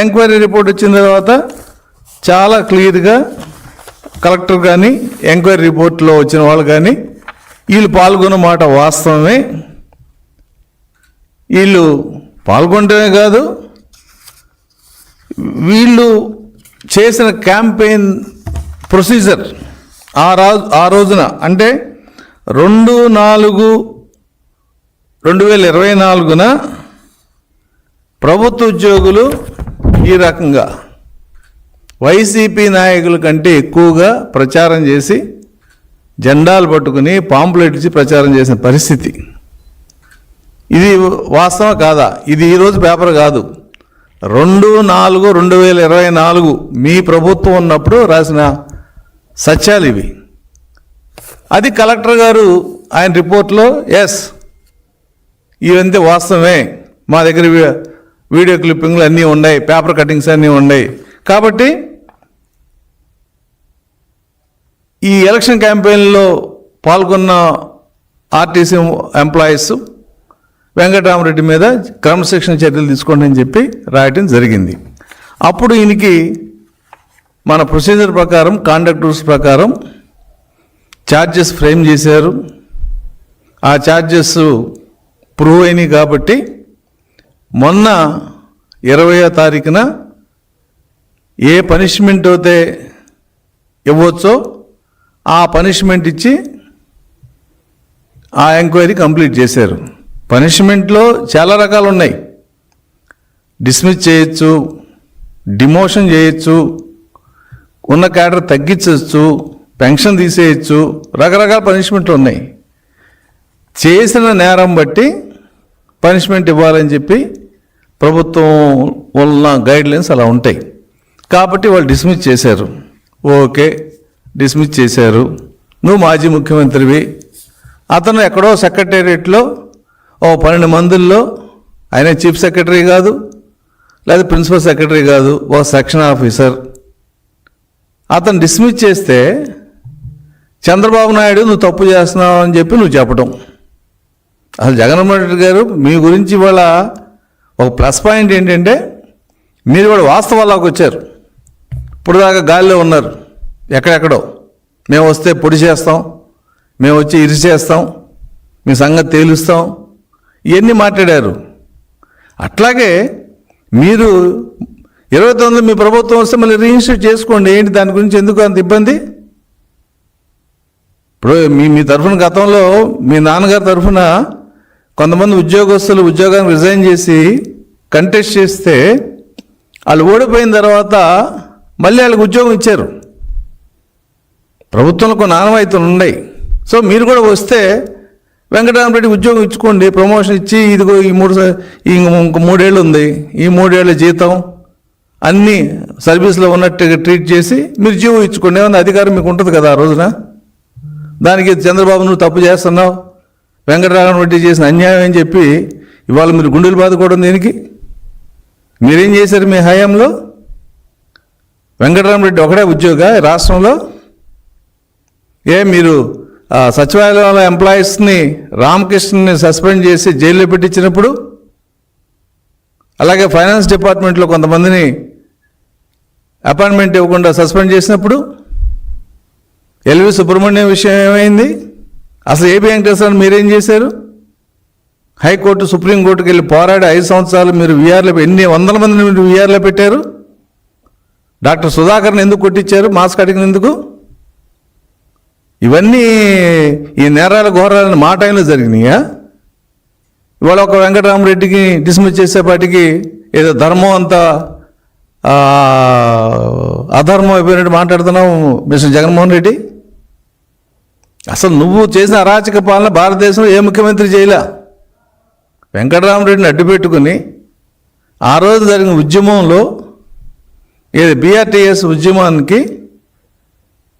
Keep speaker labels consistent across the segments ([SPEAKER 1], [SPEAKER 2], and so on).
[SPEAKER 1] Enquiry report వచ్చిన తర్వాత చాలా క్లియర్గా కలెక్టర్ కానీ ఎంక్వైరీ రిపోర్ట్లో వచ్చిన వాళ్ళు కానీ వీళ్ళు పాల్గొన్న మాట వాస్తవమే. వీళ్ళు పాల్గొనటమే కాదు, వీళ్ళు చేసిన క్యాంపెయిన్ ప్రొసీజర్ ఆ రోజున అంటే 2/4/2024 ప్రభుత్వ ఉద్యోగులు ఈ రకంగా వైసీపీ నాయకుల కంటే ఎక్కువగా ప్రచారం చేసి జెండాలు పట్టుకుని పాంప్లెట్ ఇచ్చి ప్రచారం చేసిన పరిస్థితి. ఇది వాస్తవం కాదా? ఇది ఈరోజు పేపర్ కాదు, 2/4/2024 మీ ప్రభుత్వం ఉన్నప్పుడు రాసిన సత్యాలు ఇవి. అది కలెక్టర్ గారు ఆయన రిపోర్ట్లో ఇవంతే వాస్తవమే, మా దగ్గర వీడియో క్లిప్పింగ్లు అన్నీ ఉన్నాయి, పేపర్ కటింగ్స్ అన్నీ ఉన్నాయి. కాబట్టి ఈ ఎలక్షన్ క్యాంపెయిన్లో పాల్గొన్న ఆర్టీసీ ఎంప్లాయీస్ వెంకటరామరెడ్డి మీద క్రమశిక్షణ చర్యలు తీసుకోండి అని చెప్పి రాయటం జరిగింది. అప్పుడు ఈయనకి మన ప్రొసీజర్ ప్రకారం, కాండక్ట్ రూల్స్ ప్రకారం ఛార్జెస్ ఫ్రేమ్ చేశారు. ఆ ఛార్జెస్ ప్రూవ్ అయినాయి కాబట్టి మొన్న 20వ తారీఖున ఏ పనిష్మెంట్ అయితే ఇవ్వచ్చో ఆ పనిష్మెంట్ ఇచ్చి ఆ ఎంక్వైరీ కంప్లీట్ చేశారు. పనిష్మెంట్లో చాలా రకాలు ఉన్నాయి. డిస్మిస్ చేయొచ్చు, డిమోషన్ చేయొచ్చు, ఉన్న క్యాడర్ తగ్గించవచ్చు, పెన్షన్ తీసేయచ్చు, రకరకాల పనిష్మెంట్లు ఉన్నాయి. చేసిన నేరం బట్టి పనిష్మెంట్ ఇవ్వాలని చెప్పి ప్రభుత్వం వల్ల గైడ్లైన్స్ అలా ఉంటాయి. కాబట్టి వాళ్ళు డిస్మిస్ చేశారు. ఓకే, డిస్మిస్ చేశారు. నువ్వు మాజీ ముఖ్యమంత్రివి. అతను ఎక్కడో సెక్రటేరియట్లో 12 మందిల్లో, ఆయన చీఫ్ సెక్రటరీ కాదు, లేదా ప్రిన్సిపల్ సెక్రటరీ కాదు, ఒక సెక్షన్ ఆఫీసర్. అతను డిస్మిస్ చేస్తే చంద్రబాబు నాయుడు నువ్వు తప్పు చేస్తున్నావు అని చెప్పి నువ్వు చెప్పడం. అసలు జగన్మోహన్ రెడ్డి గారు మీ గురించి ఇవాళ ఒక ప్లస్ పాయింట్ ఏంటంటే మీరు కూడా వాస్తవాల్లోకి వచ్చారు. ఇప్పుడు దాకా గాలిలో ఉన్నారు, ఎక్కడెక్కడో మేము వస్తే పొడి చేస్తాం, మేము వచ్చి ఇరిచేస్తాం, మీ సంగతి తేలుస్తాం, ఇవన్నీ మాట్లాడారు. అట్లాగే మీరు 29 మీ ప్రభుత్వం వస్తే మళ్ళీ రీఇన్స్టేట్ చేసుకోండి. ఏంటి దాని గురించి ఎందుకు అంత ఇబ్బంది? ఇప్పుడు మీ తరఫున గతంలో మీ నాన్నగారి తరఫున కొంతమంది ఉద్యోగస్తులు ఉద్యోగాన్ని రిజైన్ చేసి కంటెస్ట్ చేస్తే వాళ్ళు ఓడిపోయిన తర్వాత మళ్ళీ వాళ్ళకి ఉద్యోగం ఇచ్చారు. ప్రభుత్వంలో కొన్ని ఆనవాయితీలు ఉన్నాయి. సో మీరు కూడా వస్తే వెంకటరామరెడ్డి ఉద్యోగం ఇచ్చుకోండి, ప్రమోషన్ ఇచ్చి ఇదిగో ఇంక 3 ఏళ్ళు ఉంది, ఈ 3 ఏళ్ళ జీతం అన్నీ సర్వీస్లో ఉన్నట్టుగా ట్రీట్ చేసి మీరు జీవం ఇచ్చుకోండి. ఏమన్నా అధికారం మీకు ఉంటుంది కదా ఆ రోజున. దానికి చంద్రబాబు నువ్వు తప్పు చేస్తున్నావు, వెంకటరామరెడ్డి చేసిన అన్యాయం అని చెప్పి ఇవాళ మీరు గుండెలు బాదుకోవడం దేనికి? మీరేం చేశారు మీ హయాంలో? వెంకటరామరెడ్డి ఒకడే ఉద్యోగ రాష్ట్రంలో? మీరు సచివాలయంలో ఎంప్లాయీస్ని రామకృష్ణని సస్పెండ్ చేసి జైల్లో పెట్టించినప్పుడు, అలాగే ఫైనాన్స్ డిపార్ట్మెంట్లో కొంతమందిని అపాయింట్మెంట్ ఇవ్వకుండా సస్పెండ్ చేసినప్పుడు, ఎల్వి సుబ్రహ్మణ్యం విషయం ఏమైంది? అసలు ఏపీ వెంకటేశ్వర మీరేం చేశారు? హైకోర్టు సుప్రీంకోర్టుకి వెళ్ళి పోరాడి 5 సంవత్సరాలు మీరు వీఆర్లో ఎన్ని వందల మందిని మీరు వీఆర్లో పెట్టారు. డాక్టర్ సుధాకర్ని ఎందుకు కొట్టించారు? మాస్క్ అడిగినందుకు. ఇవన్నీ ఈ నేరాల ఘోరాలని మా టైంలో జరిగినాయా? ఇవాళ ఒక వెంకటరామరెడ్డికి డిస్మిస్ చేసేపాటికి ఏదో ధర్మం అంతా అధర్మం అయిపోయినట్టు మాట్లాడుతున్నావు మిస్టర్ జగన్మోహన్ రెడ్డి. అసలు నువ్వు చేసిన అరాచక పాలన భారతదేశంలో ఏ ముఖ్యమంత్రి చేయలే. వెంకటరామరెడ్డిని అడ్డుపెట్టుకుని ఆ రోజు జరిగిన ఉద్యమంలో ఏది బీఆర్టీఎస్ ఉద్యమానికి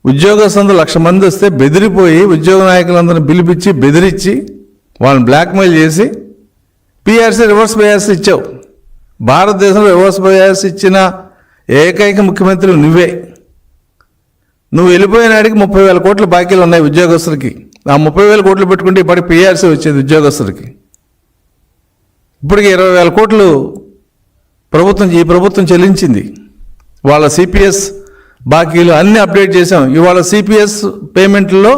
[SPEAKER 1] ఉద్యోగస్తులు 1,00,000 మంది వస్తే బెదిరిపోయి ఉద్యోగ నాయకులందరినీ పిలిపించి బెదిరించి వాళ్ళని బ్లాక్మెయిల్ చేసి పీఆర్సీ రివర్స్ బయాస్ ఇచ్చావు. భారతదేశంలో రివర్స్ బయాస్ ఇచ్చిన ఏకైక ముఖ్యమంత్రి నువ్వే. నువ్వు వెళ్ళిపోయిన నాటికి 30,000 కోట్ల బాకీలు ఉన్నాయి ఉద్యోగస్తులకి. ఆ 30,000 కోట్లు పెట్టుకుంటే ఇప్పటికి పీఆర్సీ వచ్చేది ఉద్యోగస్తులకి. ఇప్పటికి 20,000 కోట్లు ఈ ప్రభుత్వం చెల్లించింది. వాళ్ళ సిపిఎస్ బాకీలు అన్నీ అప్డేట్ చేసాం. ఇవాళ సిపిఎస్ పేమెంట్లో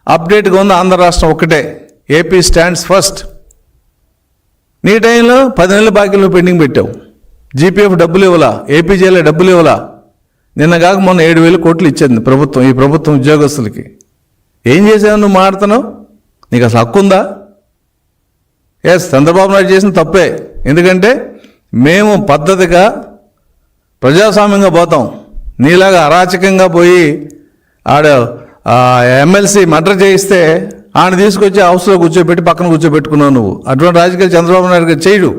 [SPEAKER 1] అప్డేట్గా ఉంది ఆంధ్ర రాష్ట్రం ఒక్కటే. AP stands first. నీ టైంలో 10 నెలల బాకీలు పెండింగ్ పెట్టావు. జీపీఎఫ్ డబ్బులు ఇవ్వలా, ఏపీజేలో డబ్బులు ఇవ్వలా. నిన్న కాక మొన్న 7,000 కోట్లు ఇచ్చింది ప్రభుత్వం ఈ ప్రభుత్వం ఉద్యోగస్తులకి. ఏం చేసావు నువ్వు? మాడుతున్నావు? నీకు అసలు హక్కు ఉందా? చంద్రబాబు నాయుడు చేసిన తప్పే. ఎందుకంటే మేము పద్ధతిగా ప్రజాస్వామ్యంగా పోతాం. నీలాగా అరాచకంగా పోయి ఎమ్మెల్సీ మర్డర్ చేయిస్తే ఆయన తీసుకొచ్చి హౌస్లో కూర్చోబెట్టి పక్కన కూర్చోబెట్టుకున్నావు నువ్వు. అటువంటి రాజకీయాలు చంద్రబాబు నాయుడు గారు చేయడు.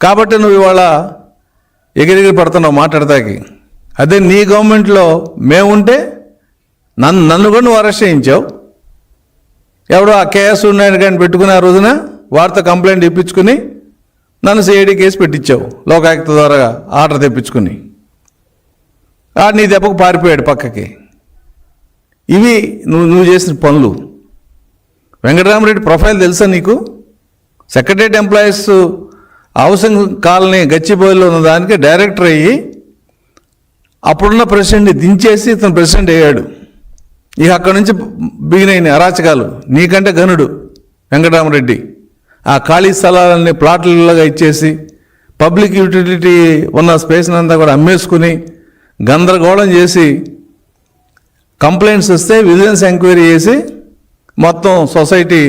[SPEAKER 1] కాబట్టి నువ్వు ఇవాళ ఎగిరెగిరి పడుతున్నావు మాట్లాడతాకి. అదే నీ గవర్నమెంట్లో మేముంటే నన్ను కూడా నువ్వు అరెస్ట్ చేయించావు. ఎవడో ఆ కేఎస్ ఉన్నాయని కానీ పెట్టుకుని ఆ రోజున వారితో కంప్లైంట్ ఇప్పించుకుని నన్ను సిఐడి కేసు పెట్టించావు. లోకాయుక్త ద్వారా ఆర్డర్ తెప్పించుకుని. నీ దెబ్బకు పారిపోయాడు పక్కకి. ఇవి నువ్వు చేసిన పనులు. వెంకటరామరెడ్డి ప్రొఫైల్ తెలుసా నీకు? సెక్రటరియట్ ఎంప్లాయీస్ హౌసింగ్ కాలనీ గచ్చిబౌలిలో ఉన్న దానికి డైరెక్టర్ అయ్యి అప్పుడున్న ప్రెసిడెంట్ని దించేసి ఇతను ప్రెసిడెంట్ అయ్యాడు. ఇక అక్కడి నుంచి బిగినైన అరాచకాలు. నీకంటే ఘనుడు వెంకటరామరెడ్డి. ఆ ఖాళీ స్థలాలన్నీ ప్లాట్లలాగా ఇచ్చేసి పబ్లిక్ యూటిలిటీ ఉన్న స్పేస్ని అంతా కూడా అమ్మేసుకుని గందరగోళం చేసి కంప్లైంట్స్ వస్తే విజిలెన్స్ ఎంక్వైరీ చేసి మొత్తం సొసైటీ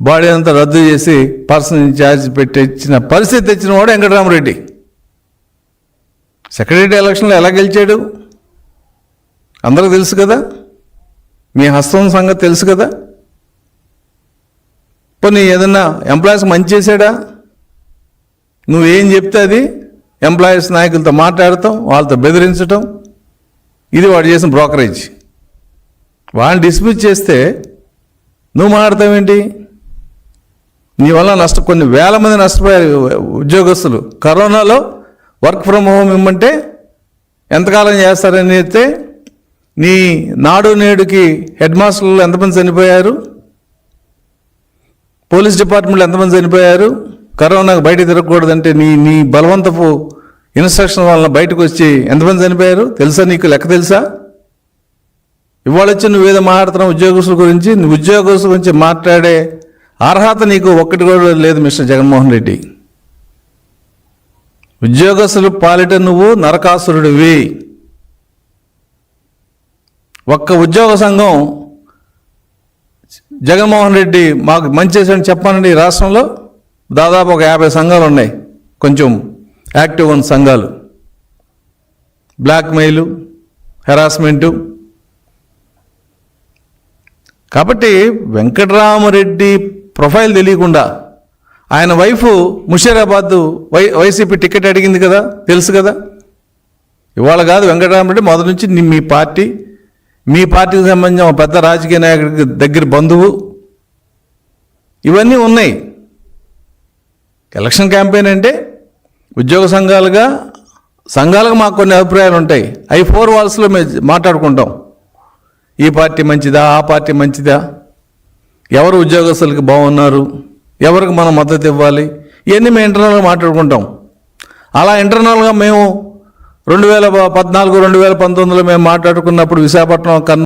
[SPEAKER 1] బాడీ అంతా రద్దు చేసి పర్సనల్ ఇన్ఛార్జ్ పెట్టి ఇచ్చిన పరిస్థితి తెచ్చిన వాడు వెంకటరామరెడ్డి. సెక్రటరీ ఎలక్షన్లో ఎలా గెలిచాడు అందరికీ తెలుసు కదా. మీ హస్తం సంగతి తెలుసు కదా. పోనీ ఏదన్నా ఎంప్లాయీస్ మంచి చేశాడా? నువ్వేం చెప్తే అది ఎంప్లాయీస్ నాయకులతో మాట్లాడటం, వాళ్ళతో బెదిరించటం, ఇది వాడు చేసిన బ్రోకరేజ్. వాళ్ళని డిస్మిస్ చేస్తే నువ్వు మాట్లాడతావేంటి? నీ వల్ల కొన్ని వేల మంది నష్టపోయారు ఉద్యోగస్తులు. కరోనాలో వర్క్ ఫ్రమ్ హోమ్ ఇమ్మంటే ఎంతకాలం చేస్తారని అయితే నీ నాడు నేడుకి హెడ్ మాస్టర్లు ఎంతమంది చనిపోయారు? పోలీస్ డిపార్ట్మెంట్లో ఎంతమంది చనిపోయారు? కరోనాకు బయట తిరగకూడదంటే నీ బలవంతపు ఇన్స్ట్రక్షన్ వలన బయటకు వచ్చి ఎంతమంది చనిపోయారు తెలుసా? నీకు లెక్క తెలుసా? ఇవాళ వచ్చి నువ్వేదో మాట్లాడుతున్నావు ఉద్యోగస్తుల గురించి. నువ్వు ఉద్యోగస్తుల గురించి మాట్లాడే అర్హత నీకు ఒక్కటి కూడా లేదు మిస్టర్ జగన్మోహన్ రెడ్డి. ఉద్యోగస్తులు పాలిట నువ్వు నరకాసురుడివి. ఒక్క ఉద్యోగ సంఘం జగన్మోహన్ రెడ్డి మాకు మంచి చేశాడని చెప్పానండి. ఈ రాష్ట్రంలో దాదాపు ఒక 50 సంఘాలు ఉన్నాయి, కొంచెం యాక్టివ్ ఉన్న సంఘాలు. బ్లాక్మెయిలు, హెరాస్మెంటు. కాబట్టి వెంకటరామరెడ్డి ప్రొఫైల్ తెలియకుండా ఆయన వైఫ్ ముషీరాబాద్ వైసీపీ టికెట్ అడిగింది కదా, తెలుసు కదా. ఇవాళ కాదు, వెంకటరామరెడ్డి మొదటి నుంచి మీ పార్టీకి సంబంధించిన పెద్ద రాజకీయ నాయకుడికి దగ్గర బంధువు. ఇవన్నీ ఉన్నాయి. ఎలక్షన్ క్యాంపెయిన్ అంటే ఉద్యోగ సంఘాలుగా మాకు కొన్ని అభిప్రాయాలు ఉంటాయి. అవి 4 వాల్స్లో మేము మాట్లాడుకుంటాం. ఈ పార్టీ మంచిదా, ఆ పార్టీ మంచిదా, ఎవరు ఉద్యోగస్తులకి బాగున్నారు, ఎవరికి మనం మద్దతు ఇవ్వాలి, ఇవన్నీ మేము ఇంటర్నల్గా మాట్లాడుకుంటాం. అలా ఇంటర్నల్గా మేము 2014, 2019లో మేము మాట్లాడుకున్నప్పుడు విశాఖపట్నం